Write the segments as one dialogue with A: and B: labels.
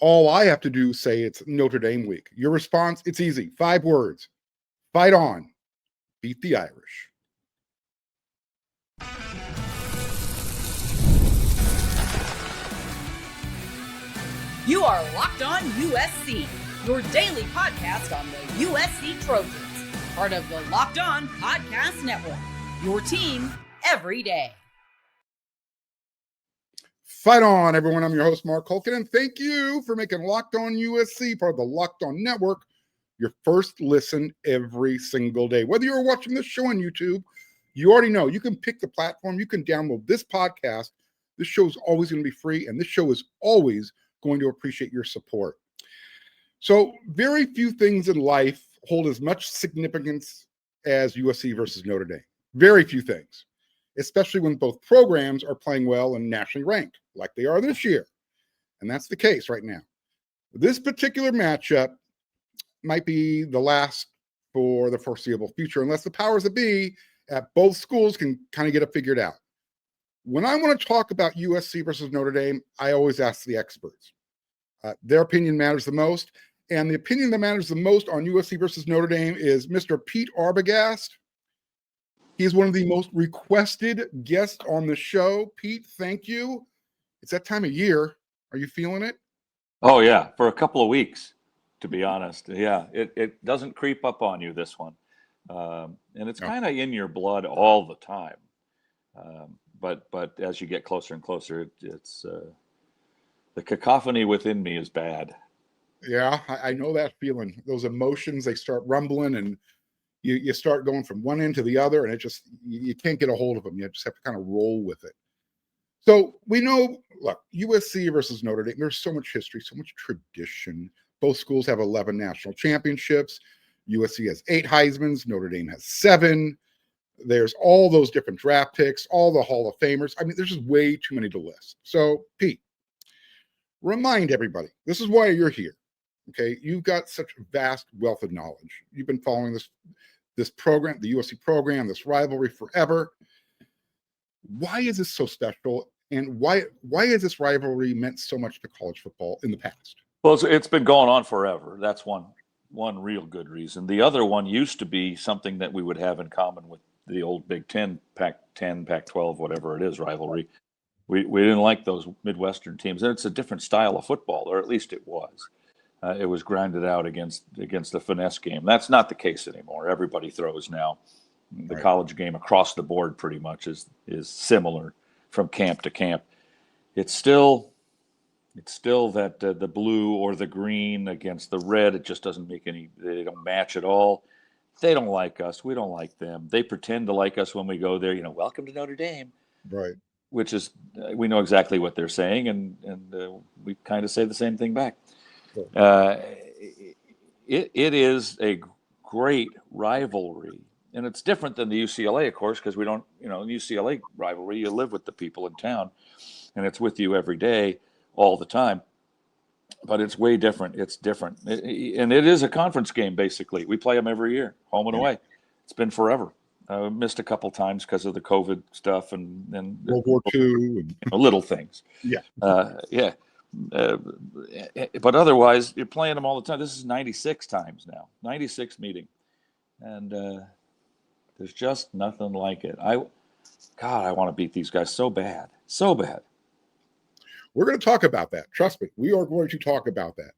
A: All I have to do is say it's Notre Dame week. Your response, it's easy. 5 words. Fight on. Beat the Irish.
B: You are Locked On USC, your daily podcast on the USC Trojans, part of the Locked On Podcast Network, your team every day.
A: Fight on, everyone. I'm your host, Mark Culkin, and thank you for making Locked On USC part of the Locked On Network your first listen every single day. Whether you're watching this show on YouTube, you already know you can pick the platform. You can download this podcast. This show is always going to be free, and this show is always going to appreciate your support. So very few things in life hold as much significance as USC versus Notre Dame. Very few things, especially when both programs are playing well and nationally ranked like they are this year. And that's the case right now. This particular matchup might be the last for the foreseeable future, unless the powers that be at both schools can kind of get it figured out. When I want to talk about USC versus Notre Dame, I always ask the experts. Their opinion matters the most. And the opinion that matters the most on USC versus Notre Dame is Mr. Pete Arbogast. He's one of the most requested guests on the show. Pete, thank you. It's that time of year. Are you feeling it?
C: Oh, yeah, for a couple of weeks, to be honest. Yeah, it doesn't creep up on you, this one. And it's kind of in your blood all the time. But as you get closer and closer, it's the cacophony within me is bad.
A: Yeah, I know that feeling. Those emotions, they start rumbling, and you start going from one end to the other, and it just, you can't get a hold of them. You just have to kind of roll with it. So we know, look, USC versus Notre Dame, there's so much history, so much tradition. Both schools have 11 national championships. USC has 8 Heismans. Notre Dame has 7. There's all those different draft picks, all the Hall of Famers. I mean, there's just way too many to list. So, Pete, remind everybody, this is why you're here. Okay, you've got such a vast wealth of knowledge. You've been following this program, the USC program, this rivalry forever. Why is this so special, and why has this rivalry meant so much to college football in the past?
C: Well, it's been going on forever. That's one real good reason. The other one used to be something that we would have in common with the old Big Ten, Pac-10, Pac-12, whatever it is, rivalry. We didn't like those Midwestern teams, and it's a different style of football, or at least it was. It was grinded out against the finesse game. That's not the case anymore. Everybody throws now. The
A: Right.
C: college game across the board pretty much is similar from camp to camp. It's still that the blue or the green against the red. It just doesn't make they don't match at all. They don't like us. We don't like them. They pretend to like us when we go there. Welcome to Notre Dame.
A: Right.
C: Which is, we know exactly what they're saying, and we kind of say the same thing back.
A: Sure.
C: It is a great rivalry, and it's different than the UCLA, of course, because we don't, the UCLA rivalry, you live with the people in town, and it's with you every day, all the time. But it's way different. It's different, and it is a conference game basically. We play them every year, home and away. It's been forever. Missed a couple times because of the COVID stuff and
A: World War II.
C: Little things.
A: Yeah.
C: Yeah. But otherwise, you're playing them all the time. This is 96 times now, 96 meeting. And there's just nothing like it. I want to beat these guys so bad. So bad.
A: We're going to talk about that. Trust me, we are going to talk about that.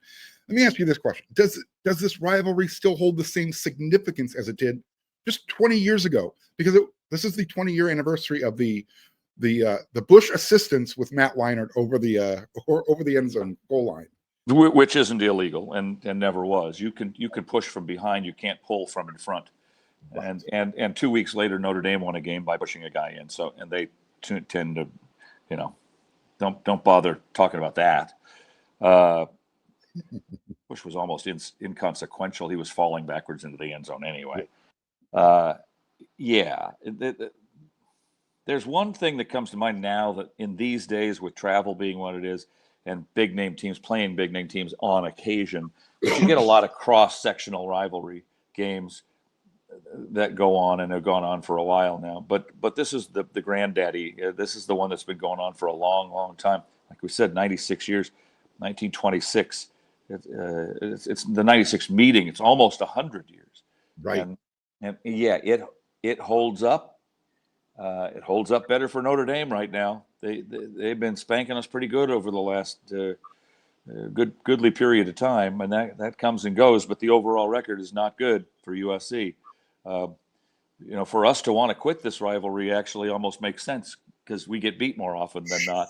A: Let me ask you this question. Does this rivalry still hold the same significance as it did just 20 years ago? Because this is the 20-year anniversary of the Bush assistance with Matt Leinart over the end zone goal line,
C: which isn't illegal and never was. You can push from behind. You can't pull from in front. Right. And 2 weeks later, Notre Dame won a game by pushing a guy in. So, and they tend to, don't bother talking about that. Bush was almost inconsequential. He was falling backwards into the end zone anyway. There's one thing that comes to mind now, that in these days with travel being what it is and big name teams playing big name teams on occasion, but you get a lot of cross-sectional rivalry games that go on and have gone on for a while now. But this is the granddaddy. This is the one that's been going on for a long, long time. Like we said, 96 years. 1926. It's the 96 meeting. It's almost 100 years.
A: Right.
C: And yeah, it holds up. It holds up better for Notre Dame right now. They've been spanking us pretty good over the last goodly period of time, and that comes and goes. But the overall record is not good for USC. For us to want to quit this rivalry actually almost makes sense because we get beat more often than not.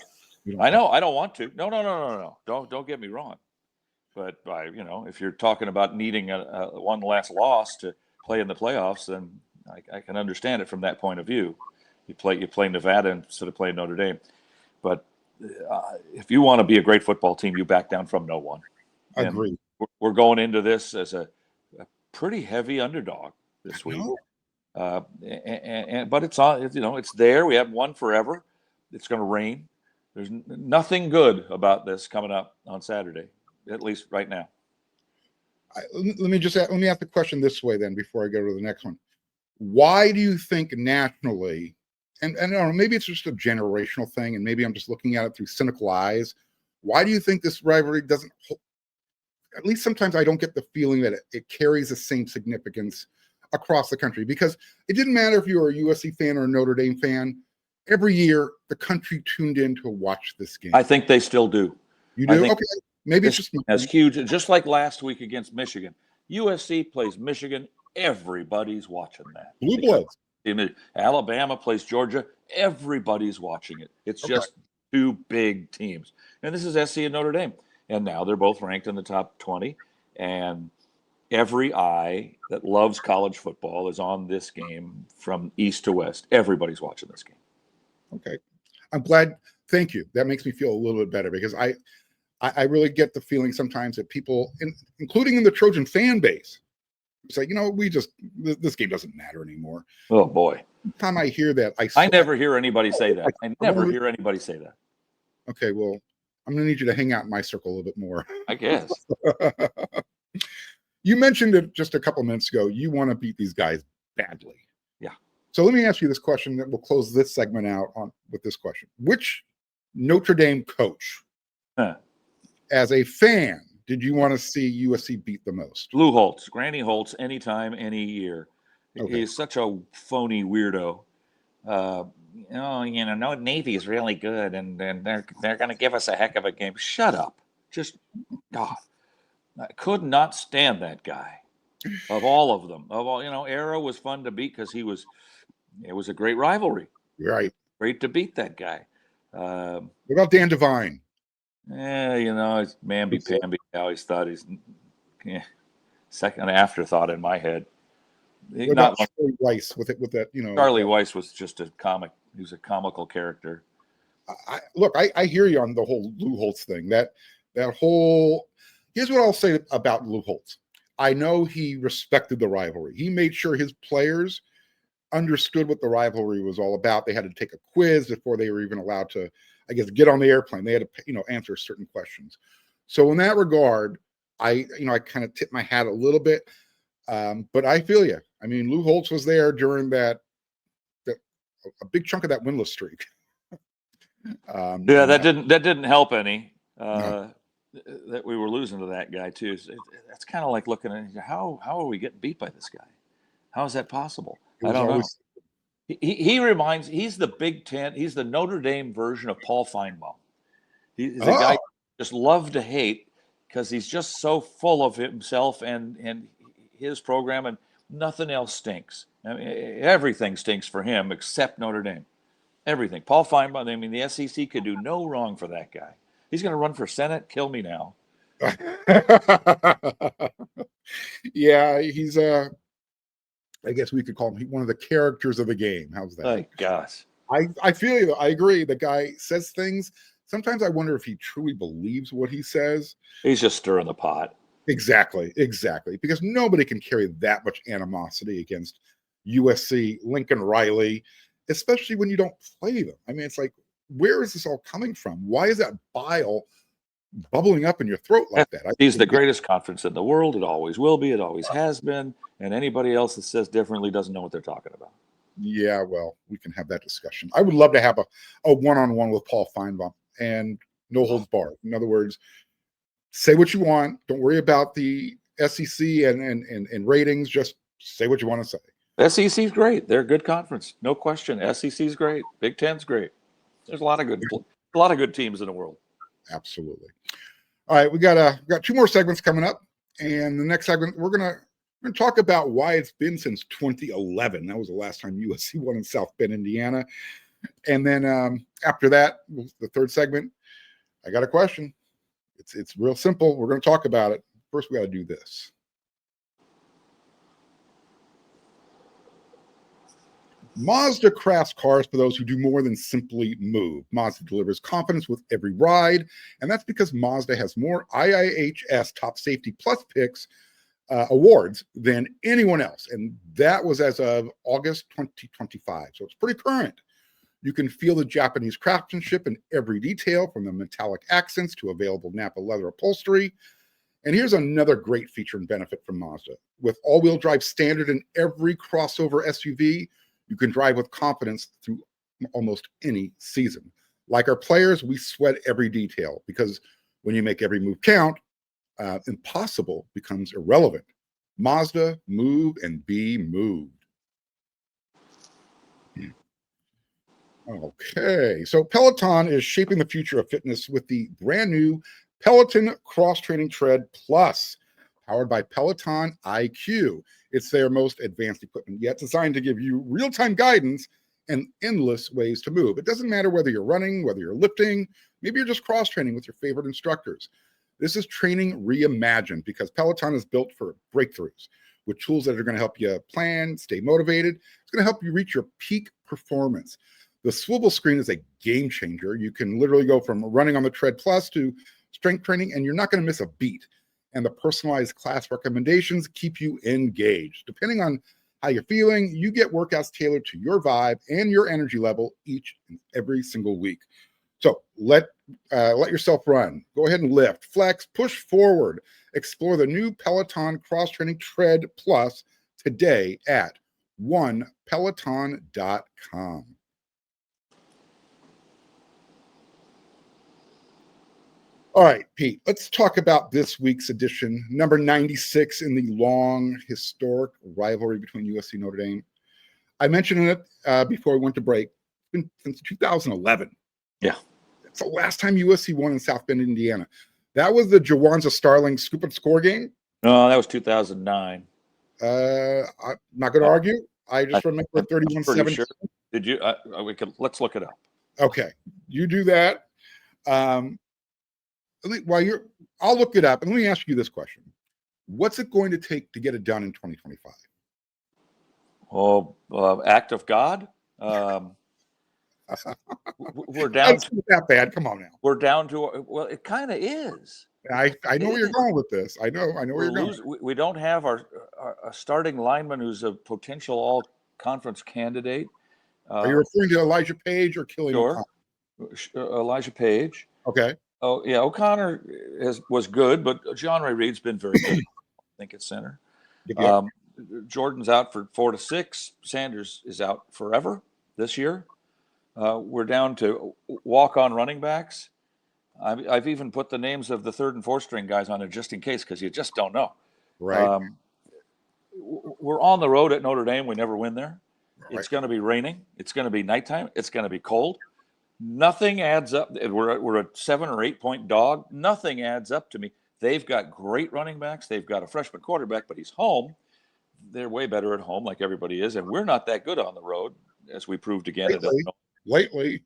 C: I know I don't want to. No. Don't get me wrong. But if you're talking about needing a one last loss to play in the playoffs, then I can understand it from that point of view. You play Nevada instead of playing Notre Dame. But if you want to be a great football team, you back down from no one.
A: Agreed.
C: We're going into this as a pretty heavy underdog this week. But it's it's there. We haven't won forever. It's going to rain. There's nothing good about this coming up on Saturday, at least right now.
A: Let me ask the question this way then before I go to the next one. Why do you think nationally, and I don't know, maybe it's just a generational thing, and maybe I'm just looking at it through cynical eyes. Why do you think this rivalry doesn't, at least sometimes I don't get the feeling that it carries the same significance across the country? Because it didn't matter if you were a USC fan or a Notre Dame fan. Every year, the country tuned in to watch this game.
C: I think they still do.
A: You do? Okay. Maybe it's just
C: as huge, just like last week against Michigan. USC plays Michigan. Everybody's watching that.
A: Blue Bloods.
C: Alabama plays Georgia. Everybody's watching it. It's just two big teams. And this is SC and Notre Dame. And now they're both ranked in the top 20. And every eye that loves college football is on this game from east to west. Everybody's watching this game.
A: Okay. I'm glad. Thank you. That makes me feel a little bit better because I really get the feeling sometimes that people, including in the Trojan fan base, say, this game doesn't matter anymore.
C: Oh, boy.
A: Every time I hear that,
C: I never hear anybody say that. I never hear anybody say that.
A: Okay, well, I'm going to need you to hang out in my circle a little bit more.
C: I guess.
A: You mentioned it just a couple minutes ago. You want to beat these guys badly.
C: Yeah.
A: So let me ask you this question that we'll close this segment out on with this question. Which Notre Dame coach, as a fan, did you want to see USC beat the most?
C: Lou Holtz, Granny Holtz, anytime, any year. Okay. He's such a phony weirdo. Navy is really good, and they're going to give us a heck of a game. Shut up. Just, God. I could not stand that guy. Of all of them. Arrow was fun to beat because it was a great rivalry.
A: Right.
C: Great to beat that guy.
A: What about Dan Devine?
C: It's mamby-pamby. I always thought he's second afterthought in my head.
A: What about Charlie Weiss with that?
C: Charlie Weiss was just a comic. He was a comical character.
A: I hear you on the whole Lou Holtz thing. That whole. Here's what I'll say about Lou Holtz. I know he respected the rivalry. He made sure his players understood what the rivalry was all about. They had to take a quiz before they were even allowed to, I guess, get on the airplane. They had to, answer certain questions. So in that regard, I kind of tip my hat a little bit. But I feel you. I mean, Lou Holtz was there during a big chunk of that winless streak.
C: That didn't help any. No. That we were losing to that guy too. That's kind of like looking at how are we getting beat by this guy? How is that possible? I don't know. He's the Big Ten. He's the Notre Dame version of Paul Feinbaum. He's a guy you just love to hate because he's just so full of himself and his program, and nothing else stinks. I mean, everything stinks for him except Notre Dame. Everything. Paul Feinbaum. I mean, the SEC could do no wrong for that guy. He's going to run for Senate. Kill me now.
A: Yeah, he's I guess we could call him one of the characters of the game. How's that?
C: Oh, gosh.
A: I feel you. I agree. The guy says things. Sometimes I wonder if he truly believes what he says.
C: He's just stirring the pot.
A: Exactly. Because nobody can carry that much animosity against USC, Lincoln Riley, especially when you don't play them. I mean, it's like, where is this all coming from? Why is that bile bubbling up in your throat like that?
C: He's the greatest conference in the world. It always will be. It always has been. And anybody else that says differently doesn't know what they're talking about.
A: Yeah, well, we can have that discussion. I would love to have a one-on-one with Paul Feinbaum and no holds barred. In other words, Say what you want. Don't worry about the SEC and ratings. Just say what you want to say.
C: SEC's great. They're a good conference, no question. SEC's great. Big Ten's great. There's a lot of good teams in the world.
A: Absolutely. All right, we got 2 more segments coming up, and the next segment we're gonna talk about why it's been since 2011. That was the last time USC won in South Bend, Indiana. And then after that, the third segment, I got a question. It's real simple. We're going to talk about it. First, we got to do this. Mazda crafts cars for those who do more than simply move. Mazda delivers confidence with every ride, and that's because Mazda has more IIHS Top Safety Plus picks awards than anyone else, and that was as of August 2025, so it's pretty current. You can feel the Japanese craftsmanship in every detail, from the metallic accents to available Napa leather upholstery. And here's another great feature and benefit from Mazda. With all-wheel drive standard in every crossover SUV, you can drive with confidence through almost any season. Like our players, we sweat every detail, because when you make every move count, impossible becomes irrelevant. Mazda, move and be moved. Okay, so Peloton is shaping the future of fitness with the brand new Peloton Cross Training Tread Plus, powered by Peloton IQ. It's their most advanced equipment yet, designed to give you real-time guidance and endless ways to move. It doesn't matter whether you're running, whether you're lifting, maybe you're just cross-training with your favorite instructors. This is training reimagined, because Peloton is built for breakthroughs with tools that are going to help you plan, stay motivated. It's going to help you reach your peak performance. The swivel screen is a game changer. You can literally go from running on the Tread Plus to strength training, and you're not going to miss a beat. And the personalized class recommendations keep you engaged. Depending on how you're feeling, you get workouts tailored to your vibe and your energy level each and every single week. So let yourself run. Go ahead and lift, flex, push forward. Explore the new Peloton Cross Training Tread Plus today at onepeloton.com. All right, Pete, let's talk about this week's edition, number 96 in the long, historic rivalry between USC and Notre Dame. I mentioned it before we went to break. It's been since 2011.
C: Yeah.
A: It's the last time USC won in South Bend, Indiana. That was the Jawanza Starling scoop and score game.
C: No, that was 2009.
A: I'm not going to argue. I just remember 31-17.
C: Sure. Did you? Let's look it up.
A: Okay, you do that. I'll look it up, and let me ask you this question: what's it going to take to get it done in 2025?
C: Oh, act of God. We're down.
A: That's not that bad. Come on now.
C: We're down to. Well, it kind of is.
A: I know where you're going with this. I know where you're going.
C: We don't have our starting lineman who's a potential all-conference candidate.
A: Are you referring to Elijah Page or Killian
C: O'Connor? Elijah Page.
A: Okay.
C: Oh yeah, O'Connor was good, but John Ray Reed's been very good. I think at center.
A: Yep.
C: Jordan's out for 4 to 6. Sanders is out forever this year. We're down to walk-on running backs. I've even put the names of the 3rd and 4th string guys on it just in case, because you just don't know.
A: Right.
C: We're on the road at Notre Dame. We never win there.
A: Right.
C: It's going to be raining. It's going to be nighttime. It's going to be cold. Nothing adds up. We're a 7 or 8 point dog. Nothing adds up to me. They've got great running backs. They've got a freshman quarterback, but he's home. They're way better at home, like everybody is, and we're not that good on the road, as we proved again.
A: Lately.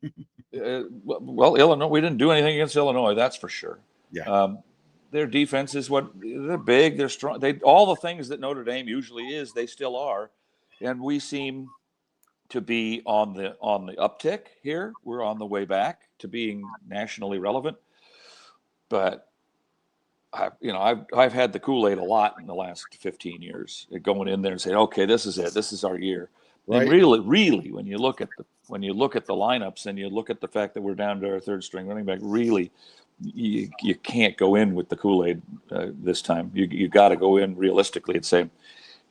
C: Well, Illinois, we didn't do anything against Illinois, that's for sure.
A: Yeah.
C: Their defense is they're big, they're strong. All the things that Notre Dame usually is, they still are, and we seem to be on the uptick here. We're on the way back to being nationally relevant, but I've had the Kool-Aid a lot in the last 15 years, going in there and saying, okay, this is it. This is our year. Right. And really, when you look at the lineups and you look at the fact that we're down to our 3rd string running back, really, you can't go in with the Kool-Aid this time. You got to go in realistically and say,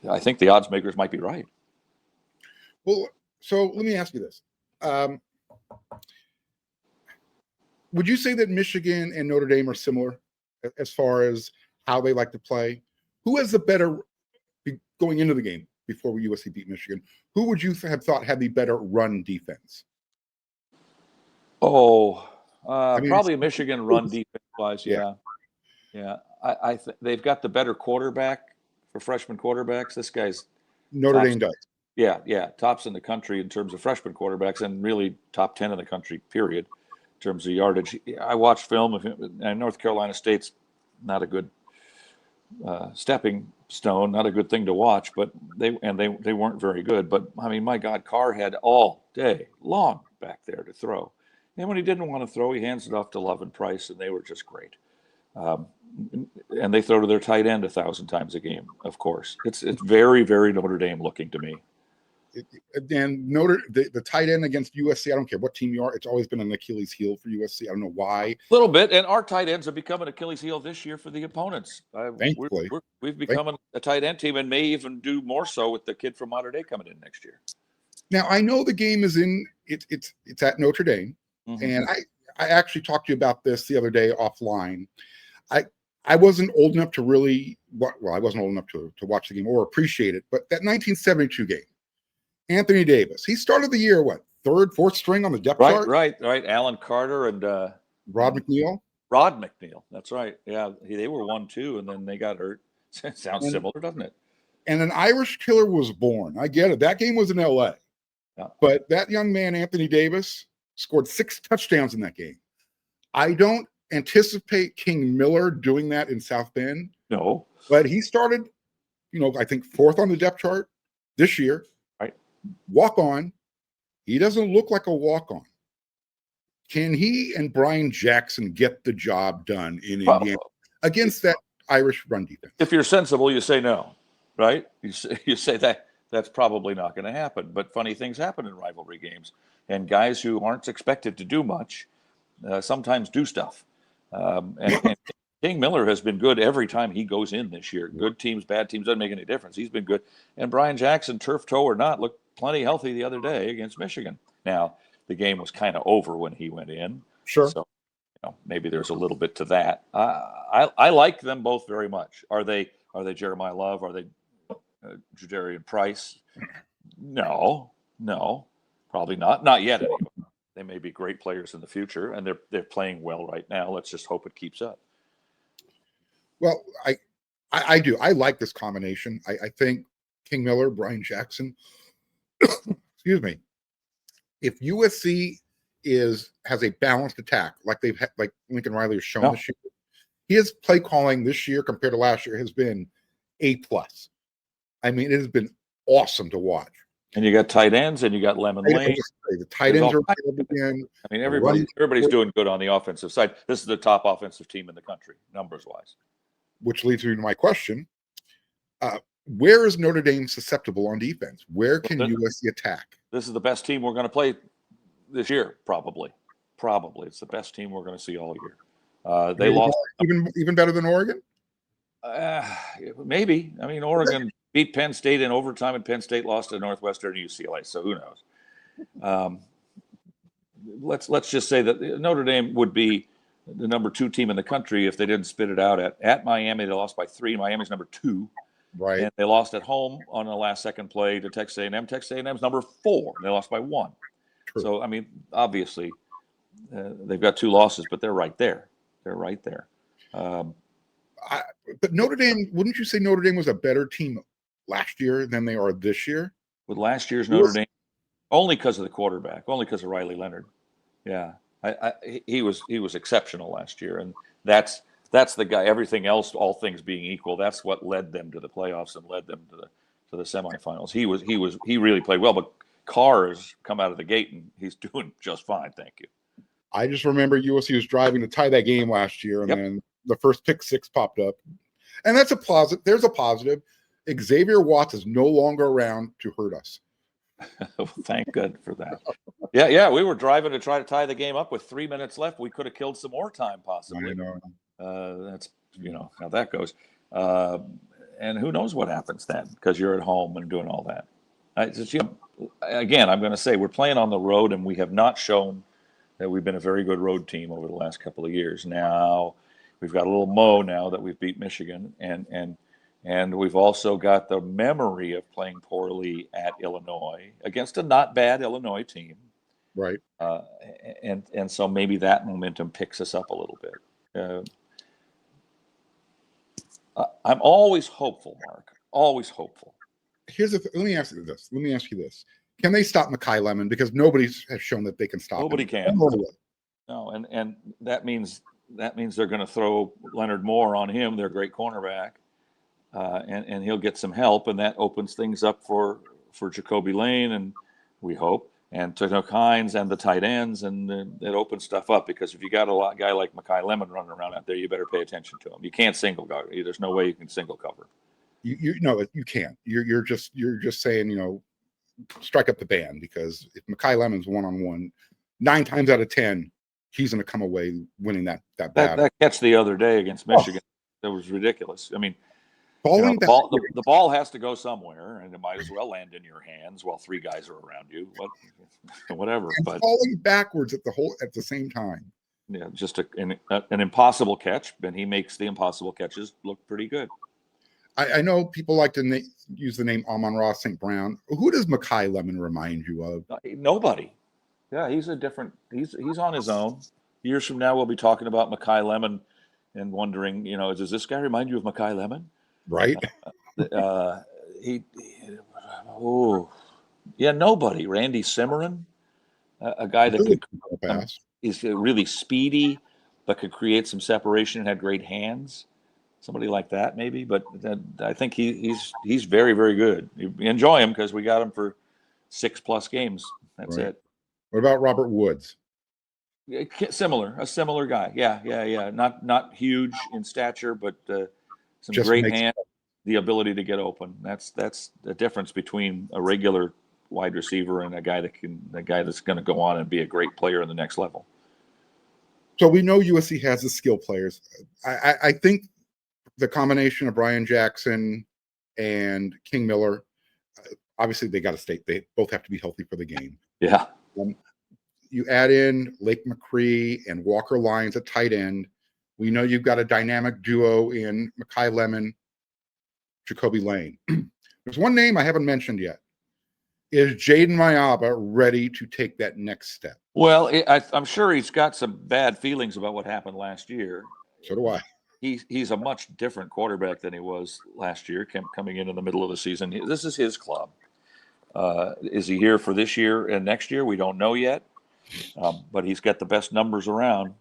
C: I think the odds makers might be right.
A: Well, so let me ask you this. Would you say that Michigan and Notre Dame are similar as far as how they like to play? Who has the better going into the game before USC beat Michigan? Who would you have thought had the better run defense?
C: Probably Michigan run defense wise. Yeah. They've got the better quarterback for freshman quarterbacks. This guy's
A: Notre Dame does.
C: Yeah, tops in the country in terms of freshman quarterbacks, and really top 10 in the country, period, in terms of yardage. I watched film of him, and North Carolina State's not a good stepping stone, not a good thing to watch, but they weren't very good. But I mean, my God, Carr had all day long back there to throw, and when he didn't want to throw, he hands it off to Love and Price, and they were just great. And they throw to their tight end 1,000 times a game. Of course, it's very, very Notre Dame looking to me.
A: And the tight end against USC, I don't care what team you are, it's always been an Achilles heel for USC. I don't know why.
C: A little bit, and our tight ends have become an Achilles heel this year for the opponents.
A: Thankfully,
C: we've become a tight end team, and may even do more so with the kid from Mater Dei coming in next year.
A: Now I know the game is it's at Notre Dame, and I actually talked to you about this the other day offline. I wasn't old enough to really I wasn't old enough to watch the game or appreciate it, but that 1972 game. Anthony Davis. He started the year, third, fourth string on the depth chart?
C: Right. Alan Carter and
A: Rod McNeil.
C: Rod McNeil. That's right. Yeah, they were 1-2, and then they got hurt. Sounds similar, doesn't it?
A: And an Irish killer was born. I get it. That game was in L.A. Yeah. But that young man, Anthony Davis, scored 6 touchdowns in that game. I don't anticipate King Miller doing that in South Bend.
C: No.
A: But he started, I think 4th on the depth chart this year. Walk on. He doesn't look like a walk on. Can he and Brian Jackson get the job done in Indiana against that Irish run defense?
C: If you're sensible, you say no, right? You say that's probably not going to happen. But funny things happen in rivalry games, and guys who aren't expected to do much sometimes do stuff. And King Miller has been good every time he goes in this year. Good teams, bad teams, doesn't make any difference. He's been good. And Brian Jackson, turf toe or not, looked plenty healthy the other day against Michigan. Now, the game was kind of over when he went in.
A: Sure.
C: So, maybe there's a little bit to that. I like them both very much. Are they Jeremiah Love? Are they Jadarian Price? No, probably not. Not yet, anyway. They may be great players in the future, and they're playing well right now. Let's just hope it keeps up.
A: Well, I do. I like this combination. I think King Miller, Brian Jackson, excuse me. If USC has a balanced attack, like Lincoln Riley has shown this year, his play calling this year compared to last year has been A+. I mean, it has been awesome to watch.
C: And you got tight ends, and you got Lemon Lane.
A: The tight ends are again.
C: I mean, everybody's doing good on the offensive side. This is the top offensive team in the country, numbers wise. Which
A: leads me to my question: where is Notre Dame susceptible on defense? Where can USC attack?
C: This is the best team we're going to play this year, probably. It's the best team we're going to see all year. They lost
A: even better than Oregon.
C: Maybe. I mean, Oregon beat Penn State in overtime, and Penn State lost to Northwestern and UCLA. So who knows? Let's just say that Notre Dame would be the number 2 team in the country if they didn't spit it out at Miami. They lost by 3. Miami's number 2.
A: Right.
C: And they lost at home on the last second play to Texas A&M. Texas A&M's number 4. They lost by 1. True. So, I mean, obviously, they've got 2 losses, but they're right there.
A: But Notre Dame, wouldn't you say Notre Dame was a better team last year than they are this year?
C: With last year's Notre Dame, only because of the quarterback, only because of Riley Leonard. Yeah, he was exceptional last year, and that's the guy. Everything else, all things being equal, that's what led them to the playoffs and led them to the semifinals. He really played well, but Carr has come out of the gate and he's doing just fine. Thank you.
A: I just remember USC was driving to tie that game last year, and then the first pick 6 popped up, and that's a positive. There's a positive. Xavier Watts is no longer around to hurt us.
C: Thank God for that. Yeah. We were driving to try to tie the game up with 3 minutes left. We could have killed some more time, possibly.
A: I know.
C: That's how that goes. And who knows what happens then, because you're at home and doing all that. Again, I'm going to say we're playing on the road, and we have not shown that we've been a very good road team over the last couple of years. Now, We've got a little Mo now that we've beat Michigan, and we've also got the memory of playing poorly at Illinois against a not bad Illinois team.
A: Right.
C: And so maybe that momentum picks us up a little bit. I'm always hopeful, Mark. Always hopeful.
A: Let me ask you this. Can they stop Makai Lemon? Because nobody has shown that they can stop
C: Nobody
A: him.
C: can. No, and that means they're going to throw Leonard Moore on him, their great cornerback, and he'll get some help, and that opens things up for Jacoby Lane, and we hope, and Tanook Hines and the tight ends, and it opens stuff up, because if you got a guy like Makai Lemon running around out there, you better pay attention to him. You can't single cover. There's no way you can single cover.
A: You can't. You're just saying, strike up the band, because if Makai Lemon's one-on-one, 9 times out of 10, he's going to come away winning that battle.
C: That catch the other day against Michigan, that was ridiculous. I mean, the ball has to go somewhere, and it might as well land in your hands while 3 guys are around you. Whatever.
A: And
C: but
A: falling backwards at the same time.
C: Yeah, just an impossible catch, and he makes the impossible catches look pretty good.
A: I know people like to use the name Amon-Ra St. Brown. Who does Makai Lemon remind you of?
C: Nobody. Yeah, he's on his own. Years from now, we'll be talking about Makai Lemon and wondering, does this guy remind you of Makai Lemon?
A: Right.
C: Nobody. Randy Simmerin, a guy that is really speedy, but could create some separation and had great hands. Somebody like that, maybe. But I think he's very, very good. You enjoy him because we got him for 6+ games. That's right. It.
A: What about Robert Woods?
C: A similar guy. Yeah. Not huge in stature, but some great hands, the ability to get open. That's the difference between a regular wide receiver and a guy that's going to go on and be a great player in the next level.
A: So we know USC has the skill players. I think the combination of Brian Jackson and King Miller, obviously they both have to be healthy for the game.
C: Yeah.
A: You add in Lake McCree and Walker Lyons at tight end. We know you've got a dynamic duo in Makai Lemon, Jacoby Lane. There's one name I haven't mentioned yet. Is Jaden Mayaba ready to take that next step?
C: Well, I'm sure he's got some bad feelings about what happened last year.
A: So do I.
C: He's a much different quarterback than he was last year, coming in the middle of the season. This is his club. Is he here for this year and next year? We don't know yet. But he's got the best numbers around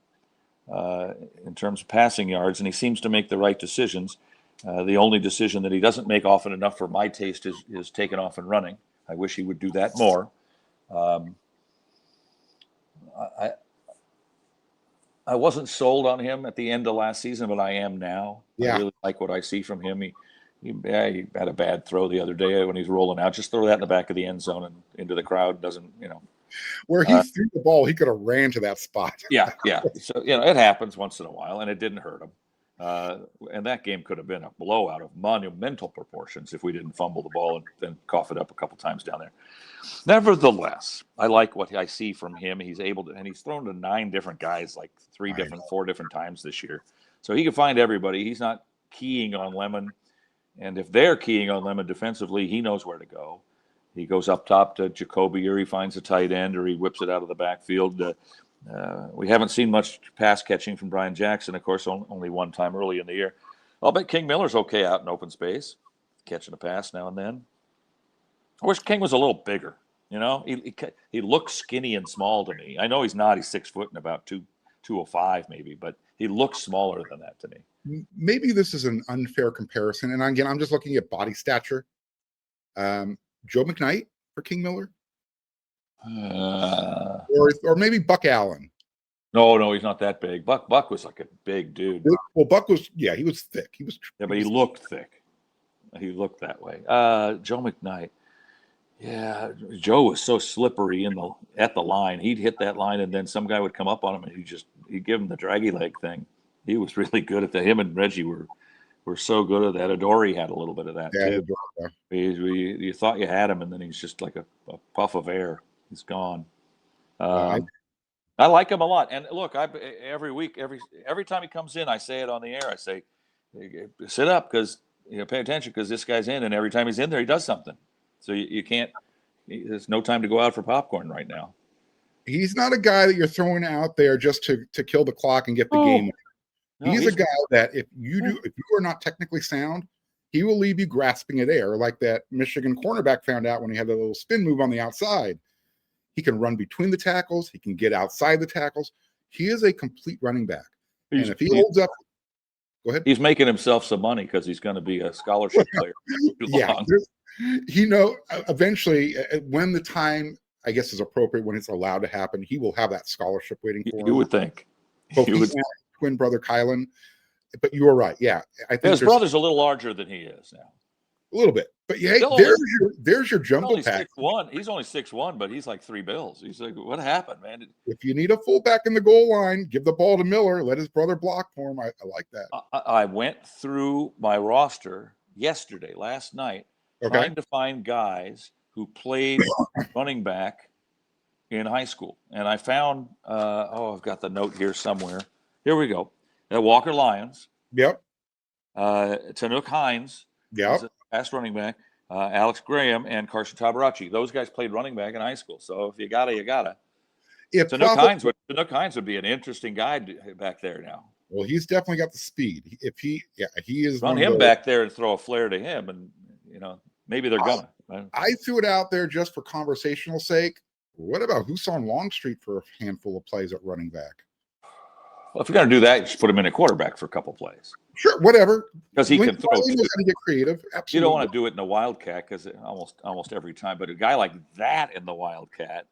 C: in terms of passing yards, and he seems to make the right decisions. The only decision that he doesn't make often enough for my taste is taking off and running. I wish he would do that more. I wasn't sold on him at the end of last season, but I am now. Yeah. I really like what I see from him. He had a bad throw the other day when he's rolling out. Just throw that in the back of the end zone and into the crowd.
A: Where he threw the ball, he could have ran to that spot.
C: Yeah. So, it happens once in a while, and it didn't hurt him. And that game could have been a blowout of monumental proportions if we didn't fumble the ball and then cough it up a couple times down there. Nevertheless, I like what I see from him. He's able to, and he's thrown to 9 different guys, like 4 different times this year. So he can find everybody. He's not keying on Lemon. And if they're keying on Lemon defensively, he knows where to go. He goes up top to Jacoby, or he finds a tight end, or he whips it out of the backfield. We haven't seen much pass catching from Brian Jackson, of course, only one time early in the year. I'll bet King Miller's okay out in open space, catching a pass now and then. I wish King was a little bigger. He looks skinny and small to me. I know he's not. He's 6 foot and about 205 maybe, but he looks smaller than that to me.
A: Maybe this is an unfair comparison. And again, I'm just looking at body stature. Joe McKnight for King Miller? Or maybe Buck Allen.
C: No, he's not that big. Buck was like a big dude.
A: Well, Buck was, he was thick.
C: But he looked thick. He looked that way. Joe McKnight. Yeah, Joe was so slippery at the line. He'd hit that line, and then some guy would come up on him, and he'd give him the draggy leg thing. He was really good at that. Him and Reggie were so good at that. Adoree had a little bit of that too. You thought you had him, and then he's just like a puff of air. He's gone. I like him a lot. And look, every week, every time he comes in, I say it on the air. I say, sit up because pay attention because this guy's in, and every time he's in there, he does something. So you can't. There's no time to go out for popcorn right now.
A: He's not a guy that you're throwing out there just to kill the clock and get the game. No, he's a guy that if you are not technically sound, he will leave you grasping at air, like that Michigan cornerback found out when he had a little spin move on the outside. He can run between the tackles. He can get outside the tackles. He is a complete running back. And if he holds up, go ahead.
C: He's making himself some money because he's going to be a scholarship player.
A: Eventually, when the time, I guess, is appropriate, when it's allowed to happen, he will have that scholarship waiting for him.
C: You would think.
A: Twin brother Kylan. But you are right. Yeah. I think
C: his brother's a little larger than he is now.
A: A little bit. But yeah, there's your jumbo pack.
C: He's only 6'1", but he's like 3 bills. He's like, what happened, man?
A: If you need a fullback in the goal line, give the ball to Miller. Let his brother block for him. I like that.
C: I went through my roster last night, trying to find guys who played running back in high school. And I found, I've got the note here somewhere. Here we go. Walker Lyons.
A: Yep.
C: Tanook Hines.
A: Yep.
C: Past running back. Alex Graham and Carson Tabarachi. Those guys played running back in high school. So if you gotta, you gotta. Tanook Hines would be an interesting guy back there now.
A: Well, he's definitely got the speed. He is.
C: Run him back there and throw a flare to him, and maybe they're gonna.
A: I threw it out there just for conversational sake. What about Husan Longstreet for a handful of plays at running back?
C: Well, if you're going to do that, you should put him in a quarterback for a couple plays.
A: Sure, whatever.
C: Because he can throw.
A: He knows how to get creative. Absolutely.
C: You don't want to do it in a Wildcat because almost every time. But a guy like that in the Wildcat,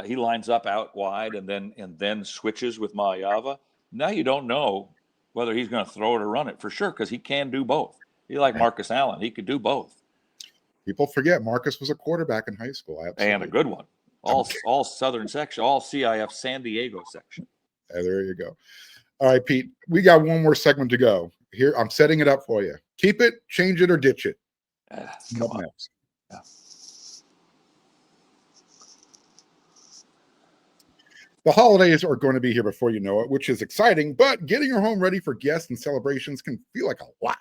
C: he lines up out wide and then switches with Mayava. Now you don't know whether he's going to throw it or run it for sure because he can do both. He like Marcus Allen. He could do both.
A: People forget Marcus was a quarterback in high school. Absolutely.
C: And a good one. All Southern section, all CIF San Diego section.
A: There you go. All right, Pete, we got one more segment to go. Here, I'm setting it up for you. Keep it, change it, or ditch it.
C: Come on. Yeah.
A: The holidays are going to be here before you know it, which is exciting, but getting your home ready for guests and celebrations can feel like a lot.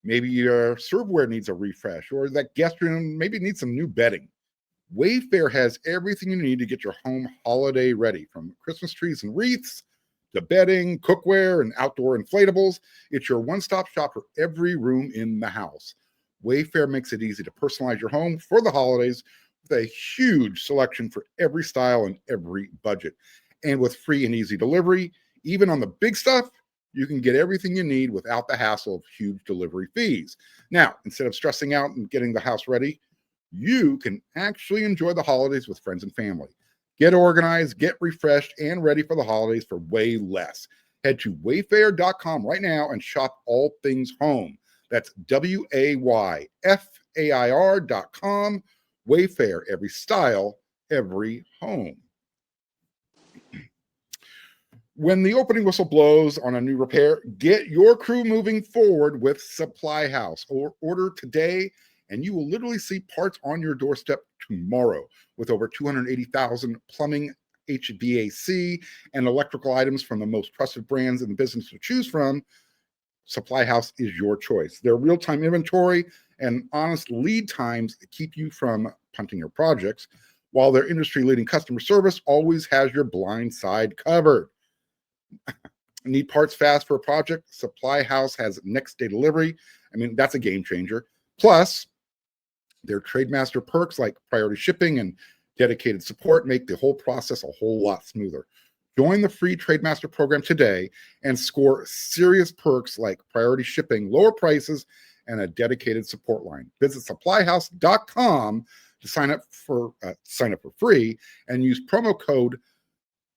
A: Maybe your serveware needs a refresh, or that guest room maybe needs some new bedding. Wayfair has everything you need to get your home holiday ready, from Christmas trees and wreaths to bedding, cookware, and outdoor inflatables. It's your one-stop shop for every room in the house. Wayfair makes it easy to personalize your home for the holidays with a huge selection for every style and every budget. And with free and easy delivery, even on the big stuff, you can get everything you need without the hassle of huge delivery fees. Now, instead of stressing out and getting the house ready, you can actually enjoy the holidays with friends and family. Get organized, get refreshed, and ready for the holidays for way less. Head to wayfair.com right now and shop all things home. That's WAYFAIR.com. Wayfair, every style, every home. When the opening whistle blows on a new repair, get your crew moving forward with SupplyHouse. Or order today, and you will literally see parts on your doorstep tomorrow. With over 280,000 plumbing, HVAC, and electrical items from the most trusted brands in the business to choose from, SupplyHouse is your choice. Their real-time inventory and honest lead times keep you from punting your projects, while their industry-leading customer service always has your blind side covered. Need parts fast for a project? SupplyHouse has next-day delivery. I mean, that's a game changer. Plus, their Trademaster perks like priority shipping and dedicated support make the whole process a whole lot smoother. Join the free Trademaster program today and score serious perks like priority shipping, lower prices, and a dedicated support line. Visit supplyhouse.com to sign up for free and use promo code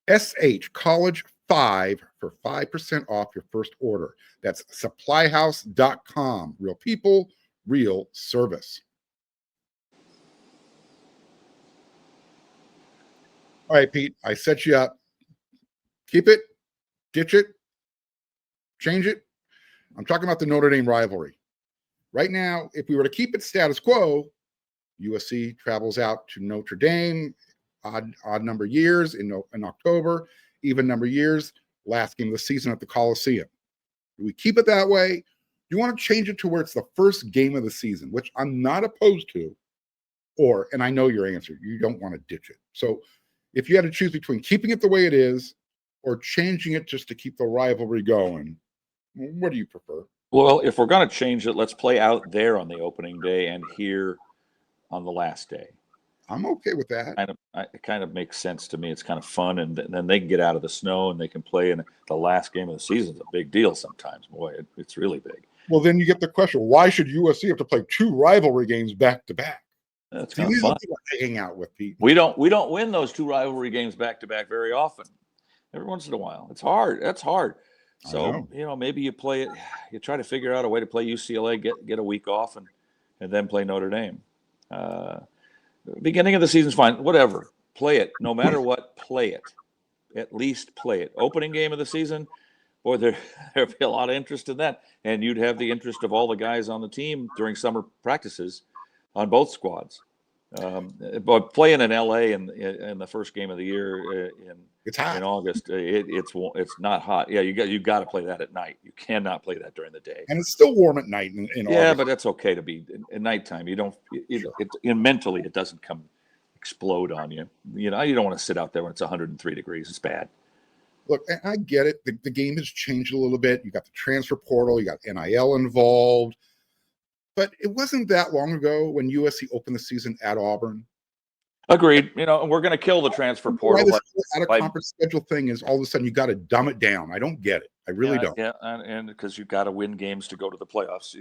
A: SHCollege5 for 5% off your first order. That's supplyhouse.com. Real people, real service. All right, Pete, I set you up. Keep it, ditch it, change it. I'm talking about the Notre Dame rivalry. Right now, if we were to keep it status quo, USC travels out to Notre Dame odd number years in October, even number years, last game of the season at the Coliseum. Do we keep it that way? Do you want to change it to where it's the first game of the season, which I'm not opposed to, and I know your answer, you don't want to ditch it. So if you had to choose between keeping it the way it is or changing it just to keep the rivalry going, what do you prefer?
C: Well, if we're going to change it, let's play out there on the opening day and here on the last day.
A: I'm okay with that.
C: It kind of makes sense to me. It's kind of fun, and then they can get out of the snow and they can play in the last game of the season. It's a big deal sometimes. Boy, it's really big.
A: Well, then you get the question: why should USC have to play 2 rivalry games back to back?
C: That's kind of fun
A: to hang out with, Pete.
C: We don't win those 2 rivalry games back to back very often. Every once in a while, it's hard. That's hard. So maybe you play it. You try to figure out a way to play UCLA, get a week off, and then play Notre Dame. Beginning of the season's fine. Whatever. Play it. No matter what, play it. At least play it. Opening game of the season, boy, there'd be a lot of interest in that. And you'd have the interest of all the guys on the team during summer practices on both squads. But playing in LA in the first game of the year in August, it's not hot. Yeah, you got to play that at night. You cannot play that during the day.
A: And it's still warm at night in August.
C: Yeah, but that's okay to be at nighttime. You don't mentally it doesn't explode on you. You don't want to sit out there when it's 103 degrees. It's bad.
A: Look, I get it. The game has changed a little bit. You got the transfer portal. You got NIL involved. But it wasn't that long ago when USC opened the season at Auburn.
C: Agreed. And we're going to kill the transfer portal.
A: Why this out of conference schedule thing is all of a sudden you got to dumb it down. I don't get it. I really don't.
C: Yeah, and because you've got to win games to go to the playoffs.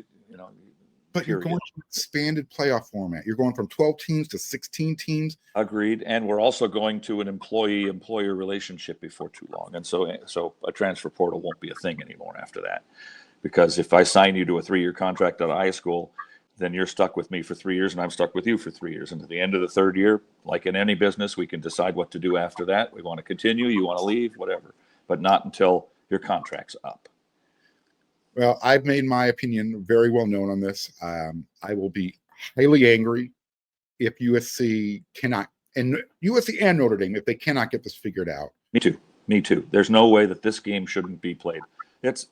A: But you're going to an expanded playoff format. You're going from 12 teams to 16 teams.
C: Agreed. And we're also going to an employee-employer relationship before too long. And so a transfer portal won't be a thing anymore after that. Because if I sign you to a 3-year contract out of high school, then you're stuck with me for 3 years and I'm stuck with you for 3 years. And at the end of the 3rd year, like in any business, we can decide what to do after that. We want to continue, you want to leave, whatever, but not until your contract's up.
A: Well, I've made my opinion very well known on this. I will be highly angry if USC cannot, and USC and Notre Dame, if they cannot get this figured out.
C: Me too. There's no way that this game shouldn't be played. It's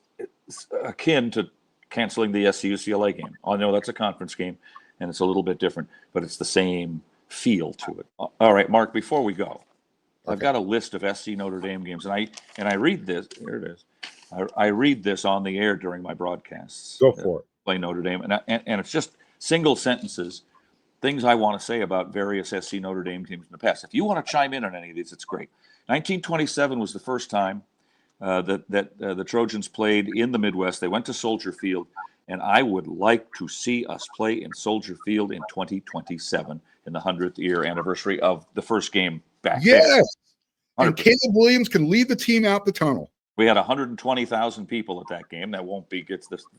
C: akin to canceling the SC-UCLA game. I know that's a conference game, and it's a little bit different, but it's the same feel to it. All right, Mark, before we go, okay. I've got a list of SC Notre Dame games, and I read this. Here it is. I read this on the air during my broadcasts.
A: Go for it.
C: Play Notre Dame, and it's just single sentences, things I want to say about various SC Notre Dame teams in the past. If you want to chime in on any of these, it's great. 1927 was the first time that the Trojans played in the Midwest. They went to Soldier Field, and I would like to see us play in Soldier Field in 2027 in the 100th year anniversary of the first game back then.
A: Yes, and Caleb Williams can lead the team out the tunnel.
C: We had 120,000 people at that game. That won't be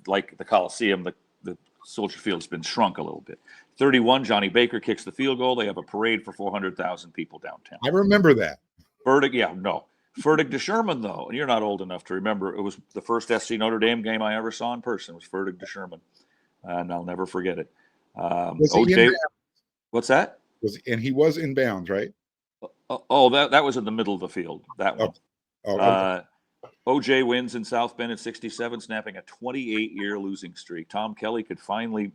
C: like the Coliseum. The Soldier Field's been shrunk a little bit. 31, Johnny Baker kicks the field goal. They have a parade for 400,000 people downtown.
A: I remember that.
C: Fertig de Sherman, though, and you're not old enough to remember, it was the first SC Notre Dame game I ever saw in person. It was Fertig de Sherman, and I'll never forget it. OJ, what's that?
A: And he was in bounds, right?
C: That was in the middle of the field. That one.
A: Okay.
C: OJ wins in South Bend at 67, snapping a 28-year losing streak. Tom Kelly could finally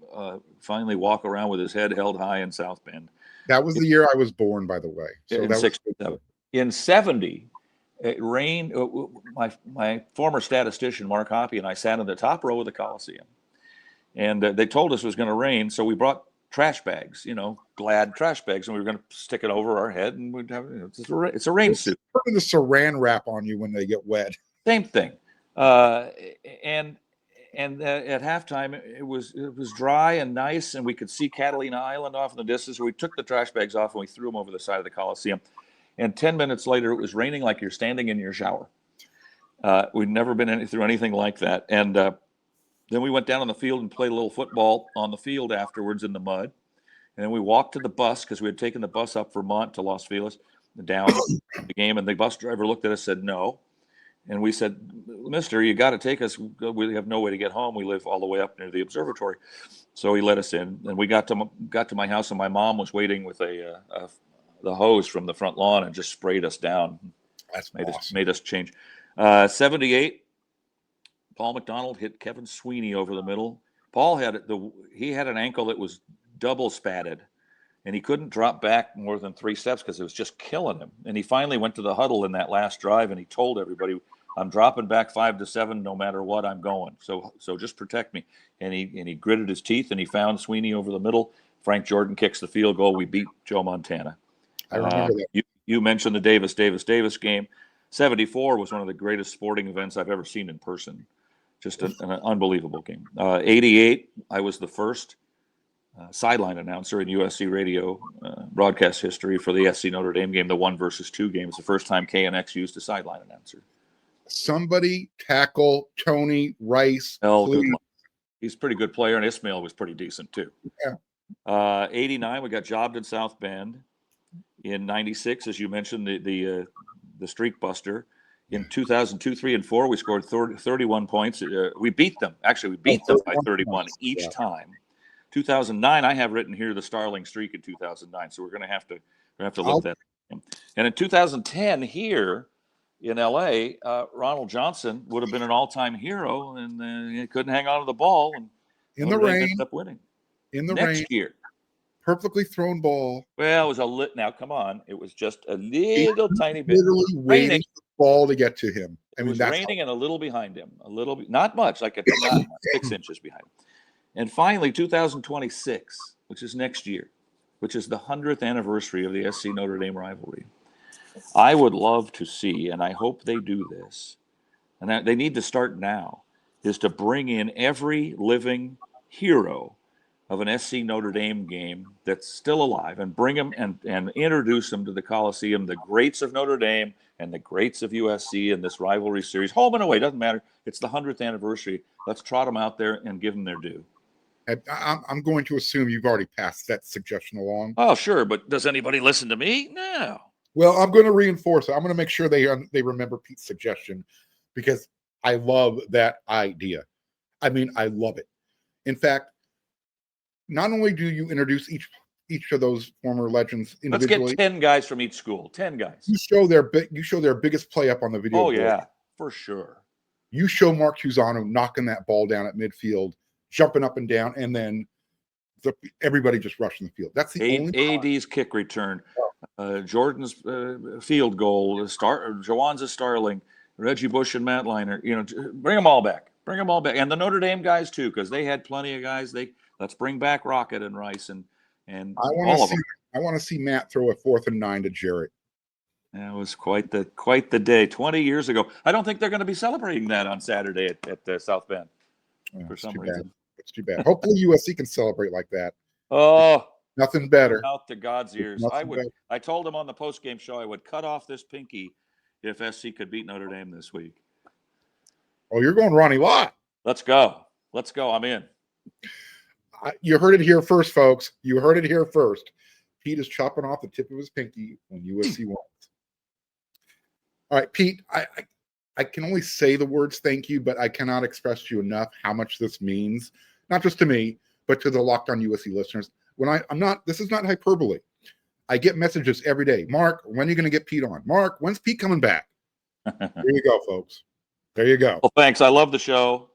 C: walk around with his head held high in South Bend.
A: That was the year I was born, by the way. So
C: in 70, it rained. My former statistician, Mark Hoppy, and I sat in the top row of the Coliseum. And they told us it was going to rain, so we brought trash bags, Glad trash bags, and we were going to stick it over our head, and we'd have it's a rain suit.
A: Putting the saran wrap on you when they get wet.
C: Same thing. And at halftime, it was dry and nice, and we could see Catalina Island off in the distance. So we took the trash bags off and we threw them over the side of the Coliseum. And 10 minutes later, it was raining like you're standing in your shower. We'd never been through anything like that. And then we went down on the field and played a little football on the field afterwards in the mud. And then we walked to the bus because we had taken the bus up Vermont to Los Feliz, down the game. And the bus driver looked at us and said, no. And we said, mister, you got to take us. We have no way to get home. We live all the way up near the observatory. So he let us in. And we got to my house, and my mom was waiting with a the hose from the front lawn and just sprayed us down.
A: That's awesome.
C: Made us change. 78, Paul McDonald hit Kevin Sweeney over the middle. Paul had an ankle that was double spatted, and he couldn't drop back more than 3 steps because it was just killing him. And he finally went to the huddle in that last drive, and he told everybody, I'm dropping back 5 to 7 no matter what, I'm going. So just protect me. And he gritted his teeth, and he found Sweeney over the middle. Frank Jordan kicks the field goal. We beat Joe Montana.
A: I remember that.
C: You mentioned the Davis game. 74 was one of the greatest sporting events I've ever seen in person. Just an unbelievable game. 88, I was the first sideline announcer in USC radio broadcast history for the SC Notre Dame game, the 1-2 game. It's the first time KNX used a sideline announcer.
A: Somebody tackle Tony Rice.
C: He's a pretty good player, and Ismail was pretty decent too.
A: Yeah.
C: 89, we got jobbed in South Bend. In 96, as you mentioned, the streak buster. In 2002, 3, and 4, we scored 31 points. We beat them. Actually, we beat them by 31 each time. 2009, I have written here the Starling streak in 2009. So we're going to have to look at that. And in 2010 here in LA, Ronald Johnson would have been an all-time hero, and he couldn't hang on to the ball, and
A: in the rain,
C: ended up winning.
A: In the
C: next
A: rain,
C: year.
A: Perfectly thrown ball.
C: Well, it was now come on. It was just a little tiny bit.
A: Literally waiting for the ball to get to him.
C: It was raining and a little behind him. A little bit, not much, like 6 inches behind him. And finally, 2026, which is next year, which is the 100th anniversary of the SC Notre Dame rivalry. I would love to see, and I hope they do this, and they need to start now, is to bring in every living hero of an SC Notre Dame game that's still alive, and bring them and introduce them to the Coliseum, the greats of Notre Dame and the greats of USC in this rivalry series, home and away, doesn't matter. It's the 100th anniversary. Let's trot them out there and give them their due.
A: I'm going to assume you've already passed that suggestion along.
C: Oh, sure, but does anybody listen to me? No.
A: Well, I'm going to reinforce it. I'm going to make sure they remember Pete's suggestion, because I love that idea. I mean, I love it. In fact, not only do you introduce each of those former legends individually,
C: let's get 10 guys from each school. 10 guys.
A: You show their biggest play up on the video.
C: Oh
A: board.
C: Yeah, for sure.
A: You show Mark Cusano knocking that ball down at midfield, jumping up and down, and then everybody just rushing the field. That's the only
C: AD's kick return, Jordan's field goal, Jawanza Starling, Reggie Bush and Matt Liner. Bring them all back. Bring them all back, and the Notre Dame guys too, because they had plenty of guys. Let's bring back Rocket and Rice and all of them.
A: I want to see Matt throw a 4th and 9 to Jarrett.
C: That was quite the day 20 years ago. I don't think they're going to be celebrating that on Saturday at South Bend for some reason.
A: It's too bad. Hopefully USC can celebrate like that.
C: Oh,
A: nothing better.
C: Out to God's ears. I told him on the post-game show I would cut off this pinky if SC could beat Notre Dame this week.
A: Oh, you're going Ronnie Lott. Let's
C: go. I'm in.
A: You heard it here first, folks. You heard it here first. Pete is chopping off the tip of his pinky when USC wins. All right, Pete, I can only say the words thank you, but I cannot express to you enough how much this means, not just to me, but to the Locked On USC listeners. This is not hyperbole. I get messages every day. Mark, when are you going to get Pete on? Mark, when's Pete coming back? There you go, folks. There you go.
C: Well, thanks. I love the show.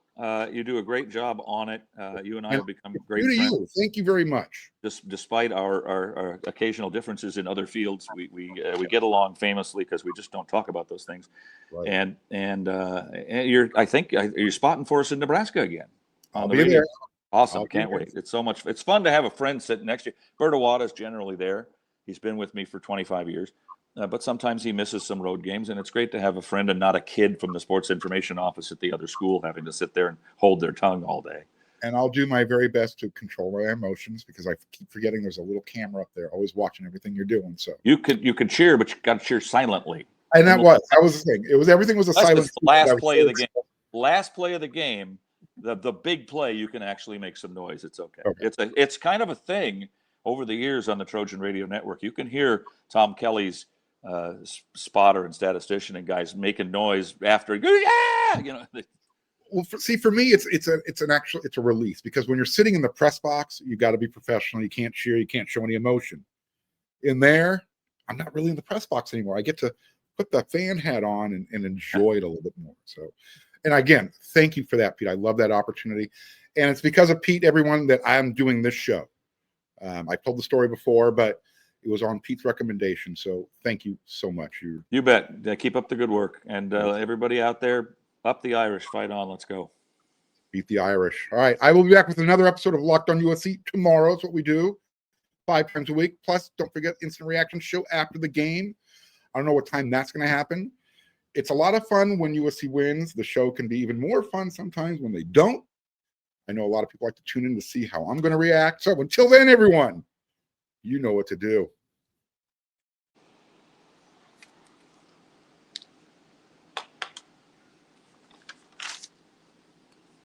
C: You do a great job on it. You and I have become great friends.
A: Thank you very much.
C: Despite our occasional differences in other fields, we get along famously because we just don't talk about those things.
A: Right.
C: And you're spotting for us in Nebraska again.
A: I'll be there.
C: Awesome. Can't wait. It's so much. It's fun to have a friend sitting next to you. Bert Awada is generally there. He's been with me for 25 years. But sometimes he misses some road games, and it's great to have a friend and not a kid from the sports information office at the other school having to sit there and hold their tongue all day.
A: And I'll do my very best to control my emotions, because I keep forgetting there's a little camera up there always watching everything you're doing. So you
C: can cheer, but you got to cheer silently.
A: And that was the thing. Everything was a silent.
C: Last play of the game. Last play of the game, the big play, you can actually make some noise. It's okay. It's kind of a thing over the years on the Trojan Radio Network. You can hear Tom Kelly's spotter and statistician and guys making noise after. Yeah,
A: Well, for me, it's a release, because when you're sitting in the press box, you got to be professional. You can't cheer. You can't show any emotion. In there, I'm not really in the press box anymore. I get to put the fan hat on and enjoy it a little bit more. So, and again, thank you for that, Pete. I love that opportunity. And it's because of Pete, everyone, that I'm doing this show. I told the story before, but it was on Pete's recommendation. So thank you so much.
C: You bet. Keep up the good work. And everybody out there, up the Irish, fight on. Let's go.
A: Beat the Irish. All right. I will be back with another episode of Locked On USC tomorrow. That's what we do 5 times a week. Plus, don't forget instant reaction show after the game. I don't know what time that's going to happen. It's a lot of fun when USC wins. The show can be even more fun sometimes when they don't. I know a lot of people like to tune in to see how I'm going to react. So until then, everyone, you know what to do.